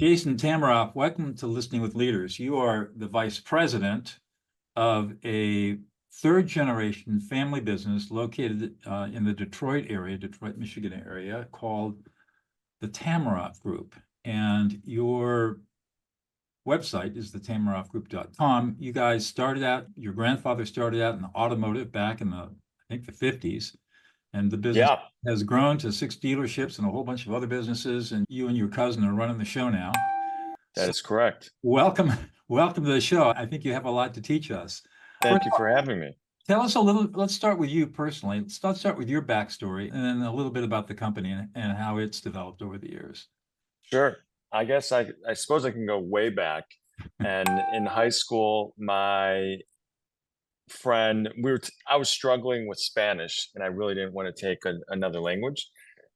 Jason Tamaroff, welcome to Listening with Leaders. You are the vice president of a third generation family business located in the Detroit area, Detroit, Michigan area, called the Tamaroff Group. And your website is thetamaroffgroup.com. You guys started out, your grandfather started out in the automotive back in I think the 50s. And the business has grown to 6 dealerships and a whole bunch of other businesses. And you and your cousin are running the show now. That is correct. Welcome to the show. I think you have a lot to teach us. Thank you for having me. Tell us a little, let's start with you personally. Let's start with your backstory and then a little bit about the company and how it's developed over the years. Sure. I guess I suppose I can go way back. And in high school, my friend, I was struggling with Spanish and I really didn't want to take another language.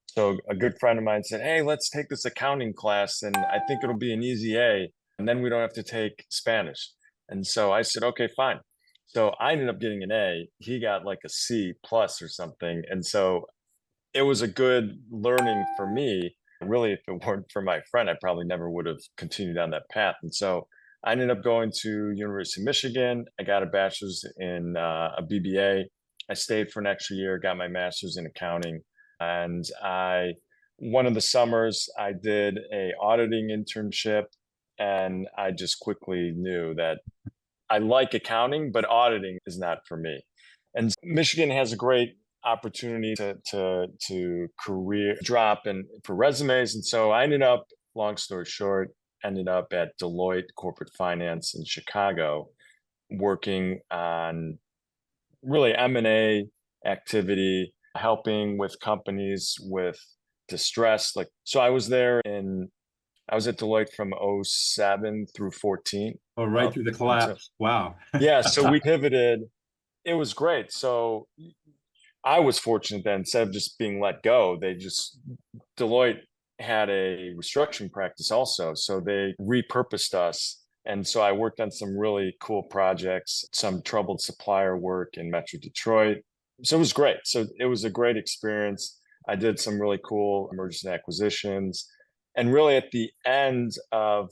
So a good friend of mine said, "Hey, let's take this accounting class and I think it'll be an easy A and then we don't have to take Spanish." And so I said, "Okay, fine." So I ended up getting an A. He got like a C plus or something. And so it was a good learning for me. Really, if it weren't for my friend, I probably never would have continued down that path. And so I ended up going to University of Michigan. I got a bachelor's in a BBA. I stayed for an extra year, got my master's in accounting. And one of the summers, I did a auditing internship, and I just quickly knew that I like accounting, but auditing is not for me. And Michigan has a great opportunity to career drop and for resumes. And so I ended up, long story short, ended up at Deloitte Corporate Finance in Chicago, working on really M&A activity, helping with companies with distress. So I was at Deloitte from 07 through 14. Oh, right through the collapse. Wow. Yeah. So we pivoted. It was great. So I was fortunate that instead of just being let go, Deloitte had a restructuring practice also. So they repurposed us. And so I worked on some really cool projects, some troubled supplier work in Metro Detroit. So it was great. So it was a great experience. I did some really cool mergers and acquisitions. And really at the end of,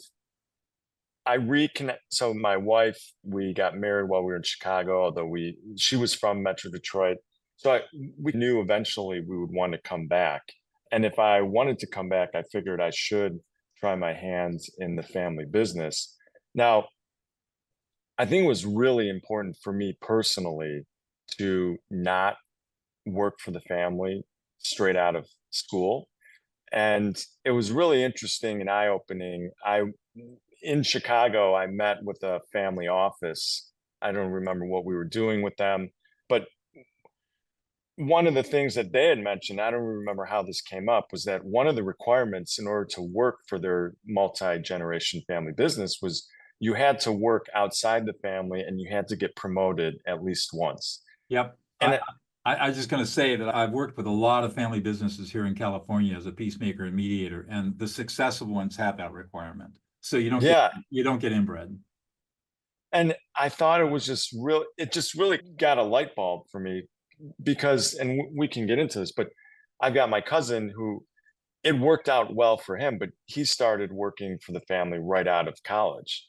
so my wife, we got married while we were in Chicago, although she was from Metro Detroit. So we knew eventually we would want to come back. And if I wanted to come back, I figured I should try my hands in the family business. Now, I think it was really important for me personally to not work for the family straight out of school. And it was really interesting and eye-opening. In Chicago, I met with a family office. I don't remember what we were doing with them, but one of the things that they had mentioned, I don't remember how this came up, was that one of the requirements in order to work for their multi-generation family business was you had to work outside the family and you had to get promoted at least once. Yep. And I was just going to say that I've worked with a lot of family businesses here in California as a peacemaker and mediator, and the successful ones have that requirement. So you don't get inbred. And I thought it just really got a light bulb for me because, and we can get into this, but I've got my cousin who it worked out well for him, but he started working for the family right out of college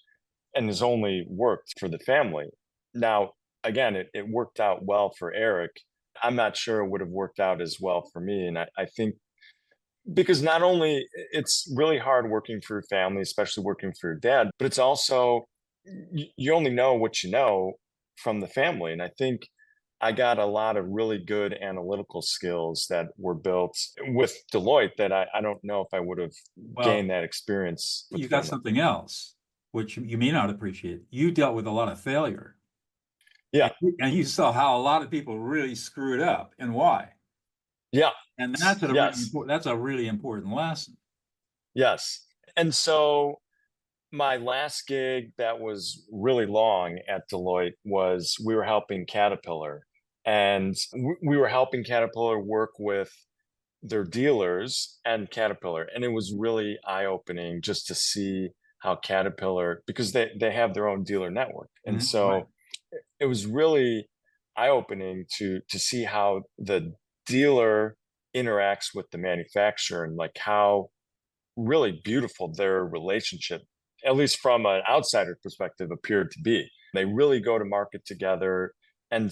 and has only worked for the family. Now, again, it worked out well for Eric. I'm not sure it would have worked out as well for me. And I think because not only it's really hard working for your family, especially working for your dad, but it's also, you only know what you know from the family. And I think I got a lot of really good analytical skills that were built with Deloitte that I don't know if I would have gained that experience. You got something else, which you may not appreciate. You dealt with a lot of failure. Yeah. And you saw how a lot of people really screwed up and why. Yeah. And that's a really important lesson. Yes. And so my last gig that was really long at Deloitte was we were helping Caterpillar. And we were helping Caterpillar work with their dealers and Caterpillar. And it was really eye-opening just to see how Caterpillar, because they have their own dealer network. And so it was really eye-opening to see how the dealer interacts with the manufacturer and like how really beautiful their relationship, at least from an outsider perspective, appeared to be. They really go to market together. And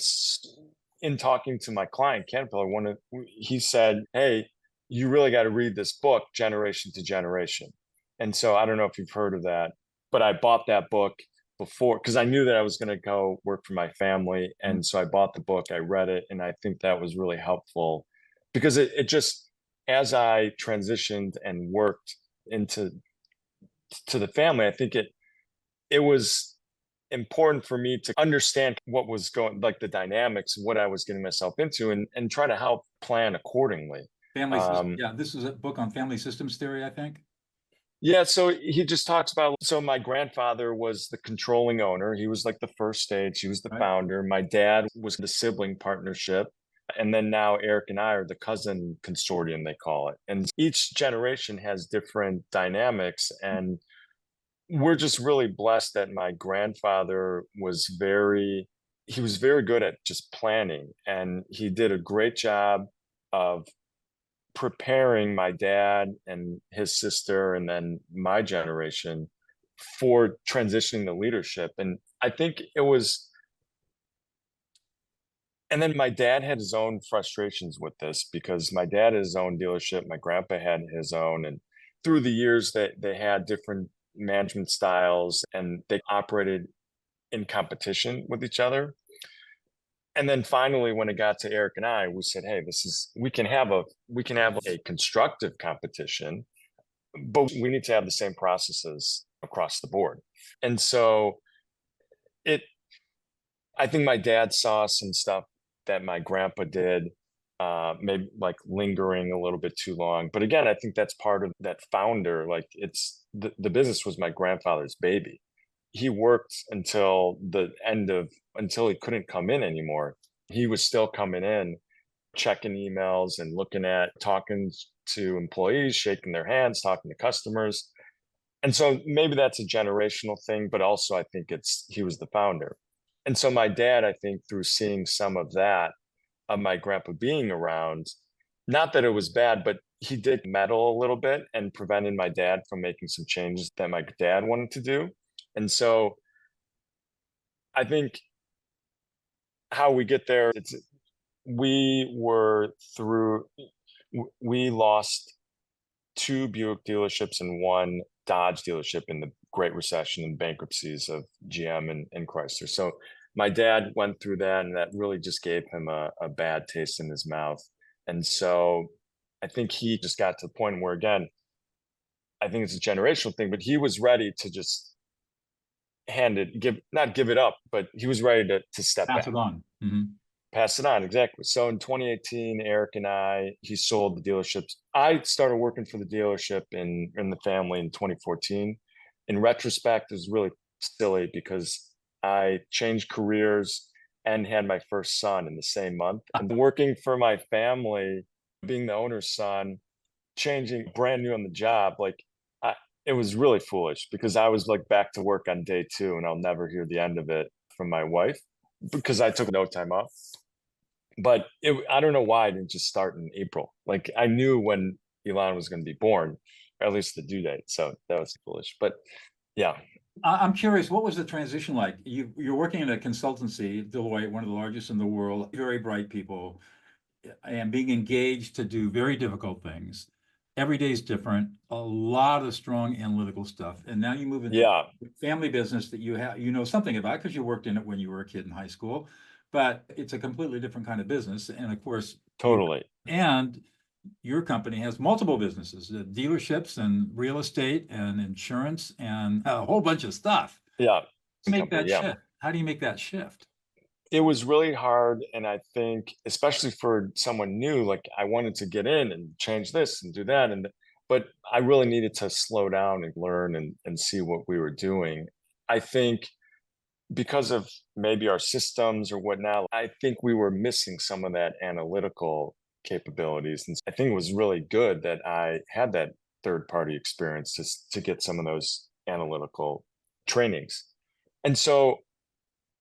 in talking to my client, Caterpillar, he said, "Hey, you really got to read this book, Generation to Generation." And so I don't know if you've heard of that, but I bought that book before because I knew that I was going to go work for my family. And so I bought the book, I read it, and I think that was really helpful because it just, as I transitioned and worked into the family, I think it was important for me to understand what was going, like the dynamics, what I was getting myself into, and try to help plan accordingly. Yeah, this is a book on family systems theory, I think. Yeah, so he just talks about, so my grandfather was the controlling owner. He was like the first stage, he was the Right. founder. My dad was the sibling partnership. And then now Eric and I are the cousin consortium, they call it. And each generation has different dynamics. And we're just really blessed that my grandfather he was very good at just planning. And he did a great job of preparing my dad and his sister and then my generation for transitioning to leadership. And I think it was, and then my dad had his own frustrations with this because my dad had his own dealership, my grandpa had his own, and through the years that they had different management styles and they operated in competition with each other. And then finally, when it got to Eric and I, we said, "Hey, we can have a constructive competition, but we need to have the same processes across the board." And so it, I think my dad saw some stuff that my grandpa did, maybe like lingering a little bit too long. But again, I think that's part of that founder. Like the business was my grandfather's baby. He worked until he couldn't come in anymore. He was still coming in, checking emails and talking to employees, shaking their hands, talking to customers. And so maybe that's a generational thing, but also I think he was the founder. And so my dad, I think through seeing some of that, of my grandpa being around, not that it was bad, but he did meddle a little bit and prevented my dad from making some changes that my dad wanted to do. And so I think how we get there, we were through, we lost two Buick dealerships and one Dodge dealership in the Great Recession and bankruptcies of GM and Chrysler. So my dad went through that, and that really just gave him a bad taste in his mouth. And so I think he just got to the point where, again, I think it's a generational thing, but he was ready to just not give it up, but he was ready to step Pass back. it on. Pass it on, exactly. So in 2018, he sold the dealerships. I started working for the dealership in the family in 2014. In retrospect, it was really silly because I changed careers and had my first son in the same month. And working for my family, being the owner's son, changing brand new on the job, it was really foolish because I was like back to work on day two, and I'll never hear the end of it from my wife because I took no time off. But I don't know why I didn't just start in April. Like I knew when Elon was going to be born, or at least the due date. So that was foolish. But yeah. I'm curious, what was the transition like? You're working in a consultancy, Deloitte, one of the largest in the world, very bright people, and being engaged to do very difficult things. Every day is different, a lot of strong analytical stuff. And now you move into Yeah, family business that you know something about because you worked in it when you were a kid in high school, but it's a completely different kind of business. And of course, totally. and your company has multiple businesses, dealerships and real estate and insurance and a whole bunch of stuff. Yeah. Make Company. that Yeah. shift. How do you make that shift? It was really hard. And I think, especially for someone new, like I wanted to get in and change this and do that. But I really needed to slow down and learn and see what we were doing. I think because of maybe our systems or whatnot, I think we were missing some of that analytical capabilities. And I think it was really good that I had that third party experience to get some of those analytical trainings. And so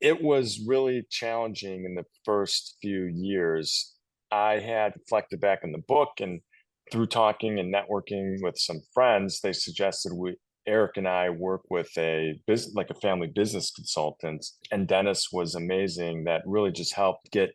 it was really challenging in the first few years. I had reflected back in the book, and through talking and networking with some friends, they suggested Eric and I work with like a family business consultant, and Dennis was amazing. That really just helped get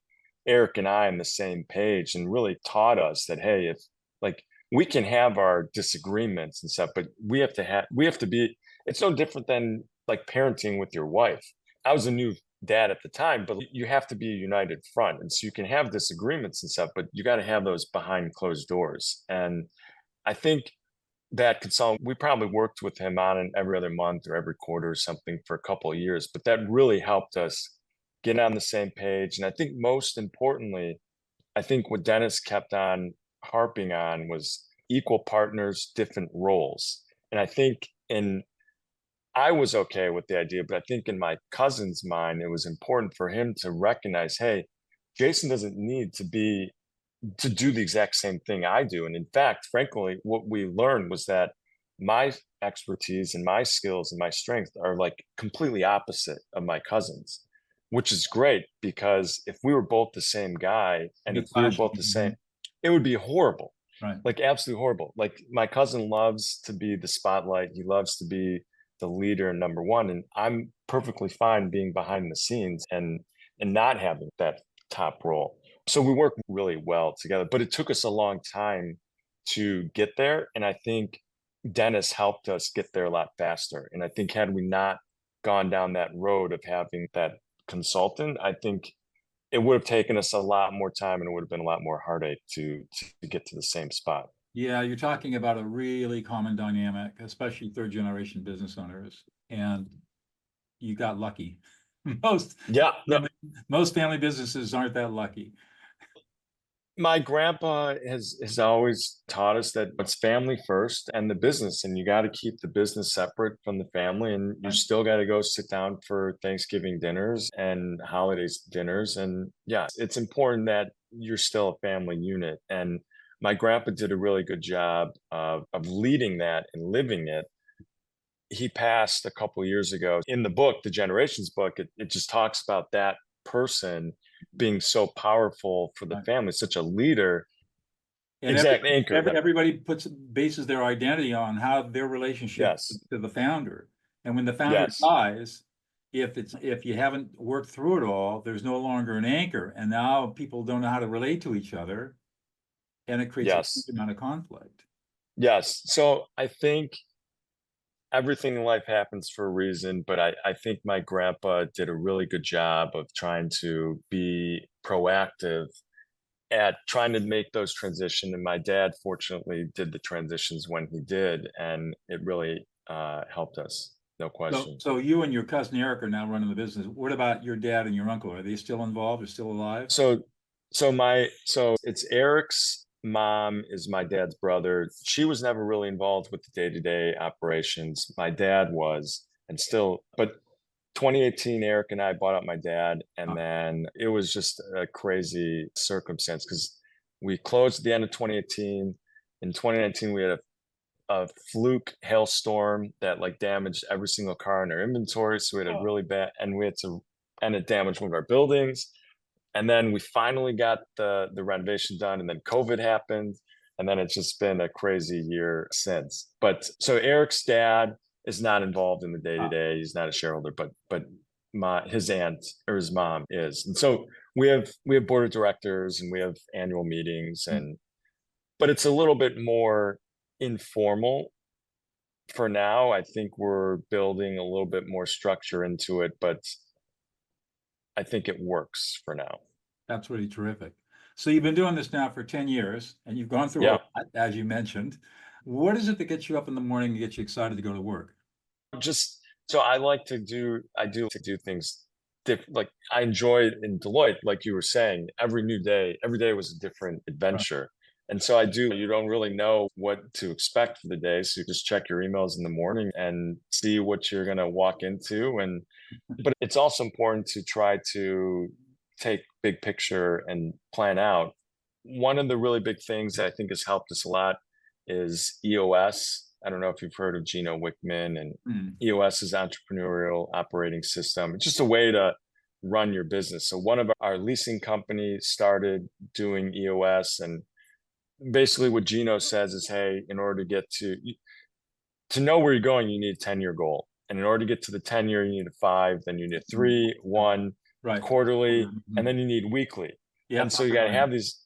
Eric and I on the same page and really taught us that, hey, if like we can have our disagreements and stuff, but we have to be. It's no different than like parenting with your wife. I was a new dad at the time, but you have to be a united front. And so you can have disagreements and stuff, but you got to have those behind closed doors. And I think that consultant, we probably worked with him on it every other month or every quarter or something for a couple of years, but that really helped us get on the same page. And I think most importantly, I think what Dennis kept on harping on was equal partners, different roles. And I think I was okay with the idea, but I think in my cousin's mind, it was important for him to recognize, hey, Jason doesn't need to do the exact same thing I do. And in fact, frankly, what we learned was that my expertise and my skills and my strengths are like completely opposite of my cousin's, which is great because if we were both the same guy and Be if we were clashing. both the same, it would be horrible, Right. like absolutely horrible. Like my cousin loves to be the spotlight. He loves to be the leader and number one. And I'm perfectly fine being behind the scenes and not having that top role. So we work really well together, but it took us a long time to get there. And I think Dennis helped us get there a lot faster. And I think had we not gone down that road of having that consultant, I think it would have taken us a lot more time and it would have been a lot more heartache to get to the same spot. Yeah, you're talking about a really common dynamic, especially third generation business owners. And you got lucky. Most Yeah, no, most family businesses aren't that lucky. my grandpa has always taught us that it's family first and the business, and you got to keep the business separate from the family, and you Right. still got to go sit down for Thanksgiving dinners and holidays dinners. And yeah, it's important that you're still a family unit. And my grandpa did a really good job of leading that and living it. He passed a couple of years ago. In the book, the Generations book, it just talks about that person being so powerful for the Right. family, such a leader. And Exact anchor. everybody bases their identity on how their relationship Yes. to the founder. And when the founder Yes. dies, if you haven't worked through it all, there's no longer an anchor. And now people don't know how to relate to each other. And it creates a huge Yes. amount of conflict. Yes. So I think everything in life happens for a reason, but I think my grandpa did a really good job of trying to be proactive at trying to make those transition. And my dad fortunately did the transitions when he did, and it really helped us, no question. So you and your cousin Eric are now running the business. What about your dad and your uncle? Are they still involved or still alive? So it's Eric's mom is my dad's brother. She was never really involved with the day-to-day operations. My dad was, and still, but 2018, Eric and I bought out my dad, and then it was just a crazy circumstance because we closed at the end of 2018. In 2019, we had a fluke hailstorm that like damaged every single car in our inventory. So we had a really bad, and it damaged one of our buildings. And then we finally got the renovation done, and then COVID happened, and then it's just been a crazy year since. But so Eric's dad is not involved in the day to day. He's not a shareholder, but his aunt or his mom is, and so we have board of directors and we have annual meetings, and but it's a little bit more informal for now. I think we're building a little bit more structure into it, but I think it works for now. That's really terrific. So you've been doing this now for 10 years and you've gone through a Yeah. lot, as you mentioned. What is it that gets you up in the morning and gets you excited to go to work? Just so I do to do things like I enjoy in Deloitte, like you were saying, every day was a different Right. adventure. And so you don't really know what to expect for the day. So you just check your emails in the morning and see what you're going to walk into. But it's also important to try to take big picture and plan out. One of the really big things that I think has helped us a lot is EOS. I don't know if you've heard of Gino Wickman, and EOS is entrepreneurial operating system. It's just a way to run your business. So one of our leasing companies started doing EOS, and basically what Gino says is, hey, in order to get to know where you're going, you need a 10-year goal. And in order to get to the 10-year, you need a 5, then you need a 3, 1, Right. quarterly, and Mhm. then you need weekly. Yeah. And so you got to have these.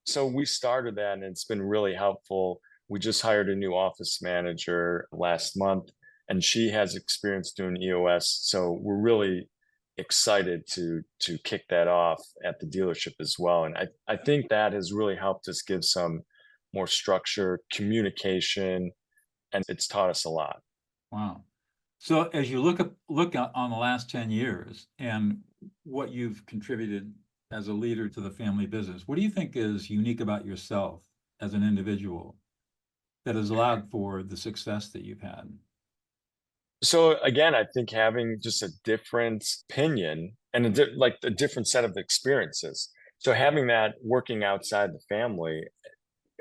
So we started that and it's been really helpful. We just hired a new office manager last month and she has experience doing EOS. So we're really excited to kick that off at the dealership as well. And I think that has really helped us give some more structure, communication, and it's taught us a lot. Wow. So as you on the last 10 years and what you've contributed as a leader to the family business, what do you think is unique about yourself as an individual that has allowed for the success that you've had? So again, I think having just a different opinion and like a different set of experiences. So having that working outside the family,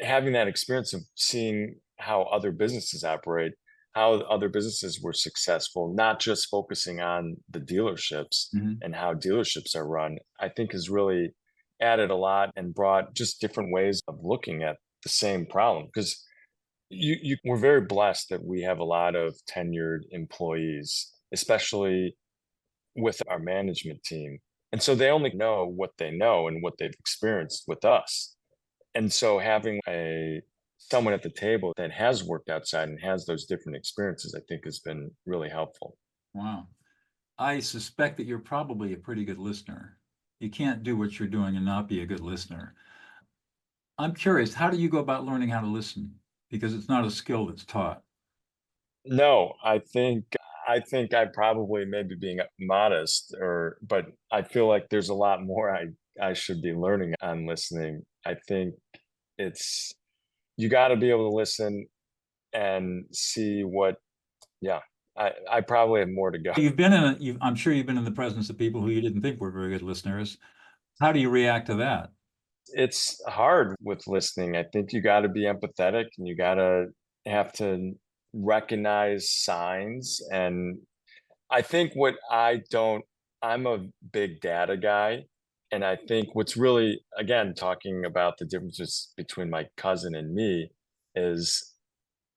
having that experience of seeing how other businesses operate, how other businesses were successful, not just focusing on the dealerships Mhm. and how dealerships are run, I think has really added a lot and brought just different ways of looking at the same problem. Because we're very blessed that we have a lot of tenured employees, especially with our management team. And so they only know what they know and what they've experienced with us. And so having a someone at the table that has worked outside and has those different experiences, I think has been really helpful. Wow. I suspect that you're probably a pretty good listener. You can't do what you're doing and not be a good listener. I'm curious, how do you go about learning how to listen? Because it's not a skill that's taught. No, I think I probably maybe being modest or but I feel like there's a lot more I should be learning on listening. I think it's you got to be able to listen and see what yeah, I probably have more to go. I'm sure you've been in the presence of people who you didn't think were very good listeners. How do you react to that? It's hard with listening. I think you got to be empathetic and you got to have to recognize signs. And I think what I don't, I'm a big data guy. And I think what's really, again, talking about the differences between my cousin and me is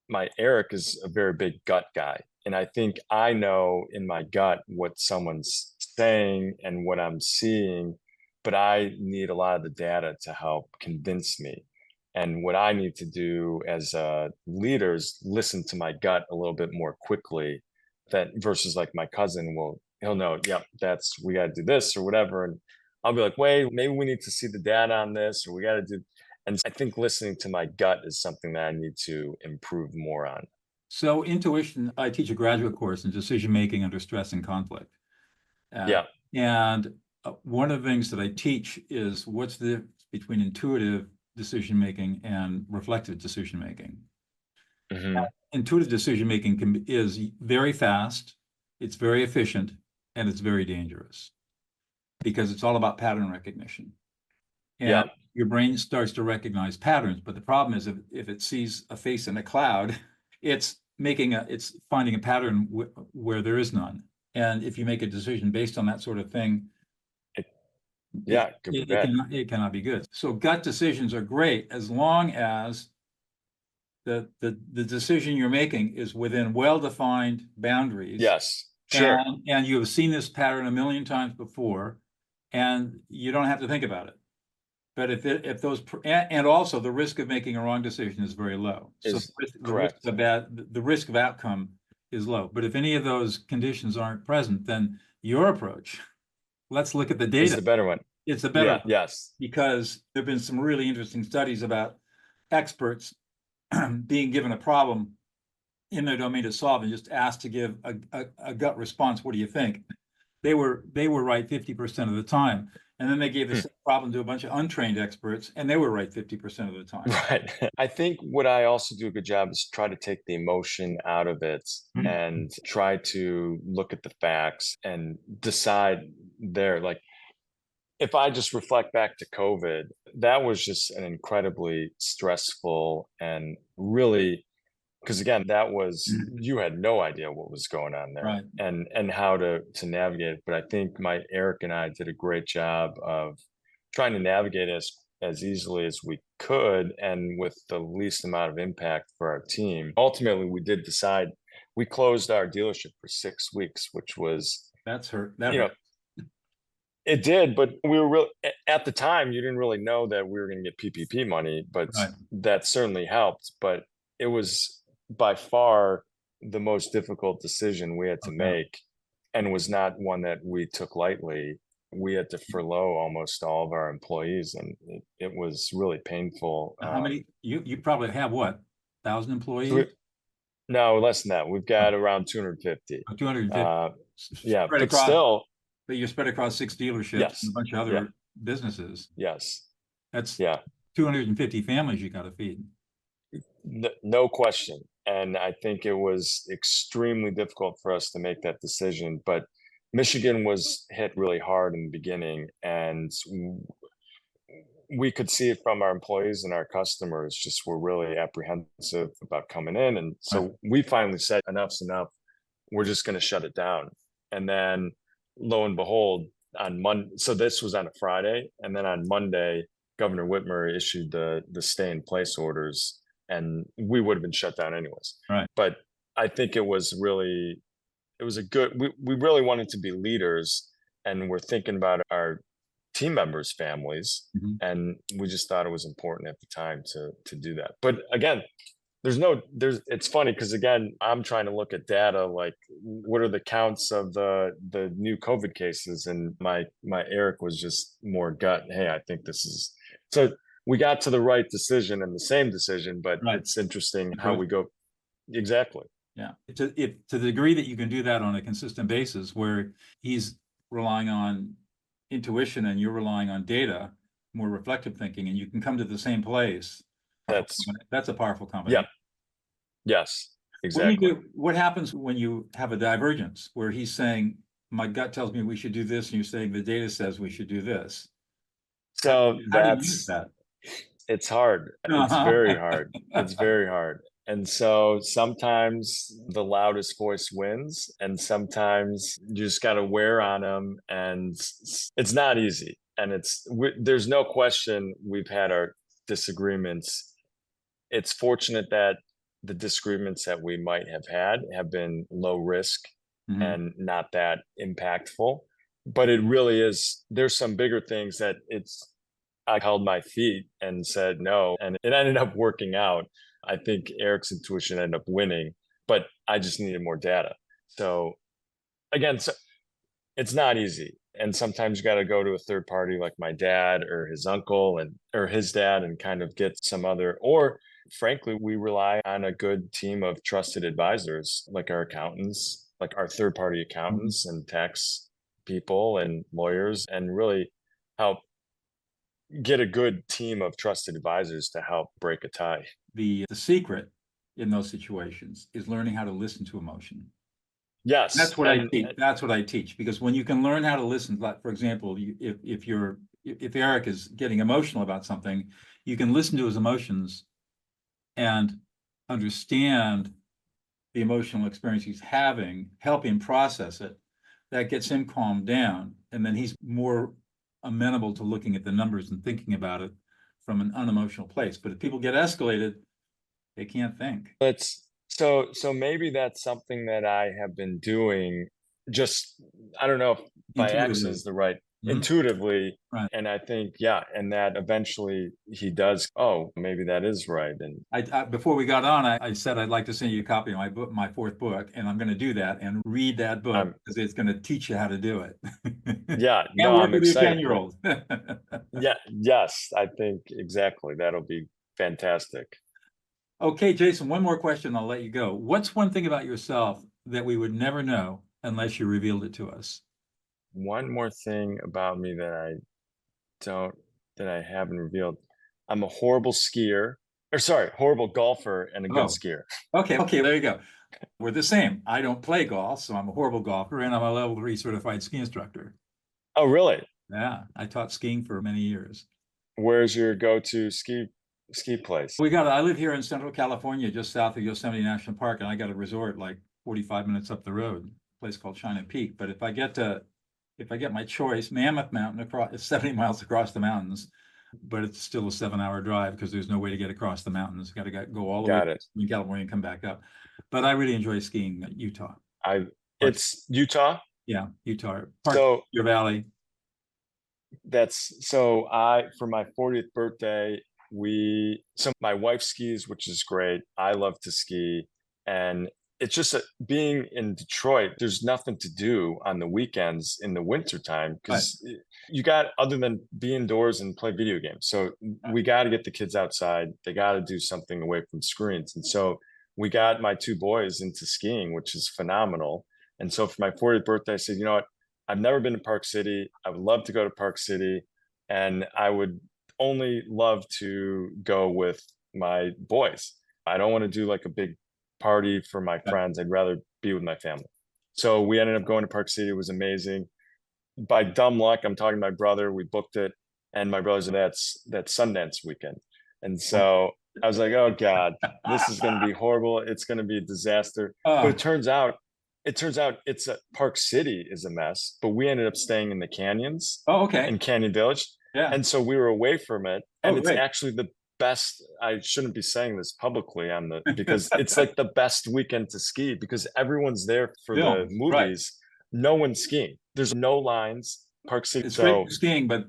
my Eric is a very big gut guy. And I think I know in my gut what someone's saying and what I'm seeing, but I need a lot of the data to help convince me. And what I need to do as a leader is listen to my gut a little bit more quickly that versus like my cousin will he'll know, yep, that's we gotta do this or whatever. And I'll be like, wait, maybe we need to see the data on this, or we gotta do and I think listening to my gut is something that I need to improve more on. So intuition, I teach a graduate course in decision making under stress and conflict. Uh, Yeah. and one of the things that I teach is what's the difference between intuitive decision making and reflective decision making. Hmm. Intuitive decision making is very fast, it's very efficient, and it's very dangerous because it's all about pattern recognition. And Yeah. your brain starts to recognize patterns. But the problem is if it sees a face in a cloud, it's finding a pattern where there is none. And if you make a decision based on that sort of thing, It, it yeah. It could be it, it bad. cannot it cannot be good. So gut decisions are great as long as the decision you're making is within well-defined boundaries, Yes. Sure. and you have seen this pattern a million times before, and you don't have to think about it. But if those and also the risk of making a wrong decision is very low. So Is correct. the risk of outcome is low. But if any of those conditions aren't present, then your approach, let's look at the Is data. the better one. It's a better Yeah. one Yes. because there have been some really interesting studies about experts being given a problem in their domain to solve and just asked to give a gut response. What do you think? They were right 50% of the time. And then they gave the Hmm. same problem to a bunch of untrained experts, and they were right 50% of the time. Right. I think what I also do a good job is try to take the emotion out of it and try to look at the facts and decide there. Like if I just reflect back to COVID, that was just an incredibly stressful and really because again that was you had no idea what was going on there Right. and how to navigate it. But I think my Eric and I did a great job of trying to navigate as easily as we could and with the least amount of impact for our team. Ultimately, we did decide we closed our dealership for 6 weeks, which was, That's hurt. That you know, hurt. it did, but we were really at the time, you didn't really know that we were going to get PPP money, but Right. that certainly helped. But it was by far the most difficult decision we had to Okay. make, and was not one that we took lightly. We had to furlough almost all of our employees, and it was really painful. How many, you probably have what, 1,000 So we, employees? no, less than that. We've got around 250. 250. Yeah, Spread but across, still, but you're spread across 6 dealerships and a yes, bunch of yeah, other businesses. yes, That's yeah. 250 families you got to feed. No question. And I think it was extremely difficult for us to make that decision. But Michigan was hit really hard in the beginning, and we could see it from our employees and our customers just were really apprehensive about coming in. And Right. so we finally said, enough's enough. We're just going to shut it down. And then lo and behold, on Monday, so this was on a Friday, and then on Monday, Governor Whitmer issued the stay in place orders, and we would have been shut down anyways. Right. But I think it was a good, we really wanted to be leaders, and we're thinking about our team members' families, Mhm. and we just thought it was important at the time to do that. But again, it's funny because again, I'm trying to look at data like what are the counts of the new COVID cases, and my Eric was just more gut. Hey, I think this is so. We got to the right decision and the same decision, but Right. it's interesting how we go. Exactly. Yeah, to the degree that you can do that on a consistent basis, where he's relying on intuition and you're relying on data, more reflective thinking, and you can come to the same place. That's a powerful combination. Yeah. Yes. What do you Exactly. do? What happens when you have a divergence where he's saying, my gut tells me we should do this, and you're saying the data says we should do this? So How do you use that? it's hard. It's very hard. It's very hard. And so sometimes the loudest voice wins, and sometimes you just got to wear on them, and it's not easy. And there's no question we've had our disagreements. It's fortunate that the disagreements that we might have had have been low risk Mhm. and not that impactful. But it really is, there's some bigger things that I held my feet and said no, and it ended up working out. I think Eric's intuition ended up winning, but I just needed more data. So again, it's not easy. And sometimes you got to go to a third party like my dad or his uncle or his dad and kind of get some other, or frankly, we rely on a good team of trusted advisors like our accountants, like our third party accountants and tax people and lawyers, and really help get a good team of trusted advisors to help break a tie. The secret in those situations is learning how to listen to emotion. Yes. That's what I teach. That's what I teach, because when you can learn how to listen, like for example, if Eric is getting emotional about something, you can listen to his emotions and understand the emotional experience he's having, help him process it. That gets him calmed down, and then he's more amenable to looking at the numbers and thinking about it from an unemotional place. But if people get escalated, they can't think. So maybe that's something that I have been doing, just I don't know if by accident is the right intuitively. Right. And I think, yeah, and that eventually he does, oh, maybe that is right. And I before we got on, I said I'd like to send you a copy of my book, my 4th book, and I'm going to do that and read that book because it's going to teach you how to do it. Yeah, And no, work I'm with your excited. 10-year-old. Yeah, yes, I think exactly. That'll be fantastic. Okay, Jason, one more question, I'll let you go. What's one thing about yourself that we would never know unless you revealed it to us? One more thing about me that I haven't revealed. I'm a horrible skier, or sorry, horrible golfer and a good skier. Okay, there you go. We're the same. I don't play golf, so I'm a horrible golfer, and I'm a level 3 certified ski instructor. Oh, really? Yeah, I taught skiing for many years. Where's your go-to ski place? I live here in Central California, just south of Yosemite National Park, and I got a resort like 45 minutes up the road, a place called China Peak. But if I get my choice, Mammoth Mountain across 70 miles across the mountains, but it's still a 7-hour drive because there's no way to get across the mountains. Got to go all the way Got it. to California and come back up. But I really enjoy skiing at Utah. It's Utah. Yeah, Utah, Park So Your Valley. for my 40th birthday, so my wife skis, which is great. I love to ski. And it's just being in Detroit, there's nothing to do on the weekends in the wintertime because you got, other than be indoors and play video games. So we got to get the kids outside. They got to do something away from screens. And so we got my two boys into skiing, which is phenomenal. And so for my 40th birthday, I said, you know what? I've never been to Park City. I would love to go to Park City. And I would only love to go with my boys. I don't want to do like a big party for my friends. I'd rather be with my family. So we ended up going to Park City. It was amazing. By dumb luck, I'm talking to my brother. We booked it, and my brother's that's Sundance weekend. And so I was like, oh God, this is going to be horrible. It's going to be a disaster. But it turns out it's Park City is a mess, but we ended up staying in the canyons. Oh, okay. In Canyon Village. Yeah. And so we were away from it. And it's great. actually the best. I shouldn't be saying this publicly because it's like the best weekend to ski because everyone's there for the movies. Right. No one's skiing. There's no lines. Park City. It's great for skiing, but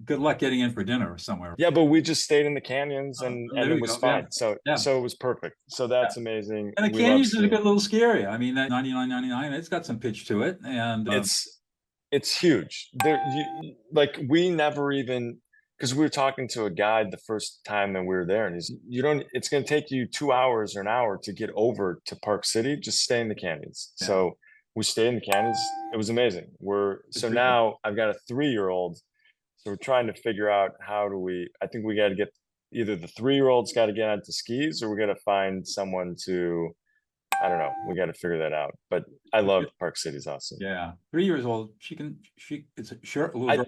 good luck getting in for dinner somewhere. Yeah, but we just stayed in the canyons and it was fine. Yeah. So it was perfect. So that's amazing. And the canyons is a good little ski area. I mean, that 99.99, it's got some pitch to it. And it's huge. We never even, because we were talking to a guide the first time that we were there, and it's going to take you 2 hours or an hour to get over to Park City. Just stay in the canyons. Yeah. So we stayed in the canyons. It was amazing. Now I've got a 3-year-old. So we're trying to figure out I think we got to get either the 3-year-old's got to get onto skis or we got to find someone to, I don't know. We got to figure that out. But I love Park City's awesome. Yeah. 3 years old. It's a short little girl.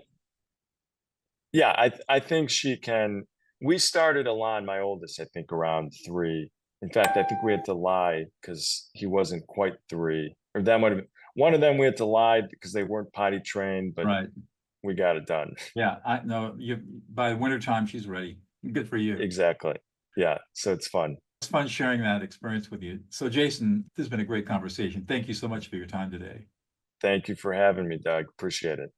Yeah, I think she can. We started Alon, my oldest, I think around 3. In fact, I think we had to lie because he wasn't quite 3. Or that might have been one of them. We had to lie because they weren't potty trained, but we got it done. Yeah, I know. By wintertime, she's ready. Good for you. Exactly. Yeah. So it's fun. It's fun sharing that experience with you. So Jason, this has been a great conversation. Thank you so much for your time today. Thank you for having me, Doug. Appreciate it.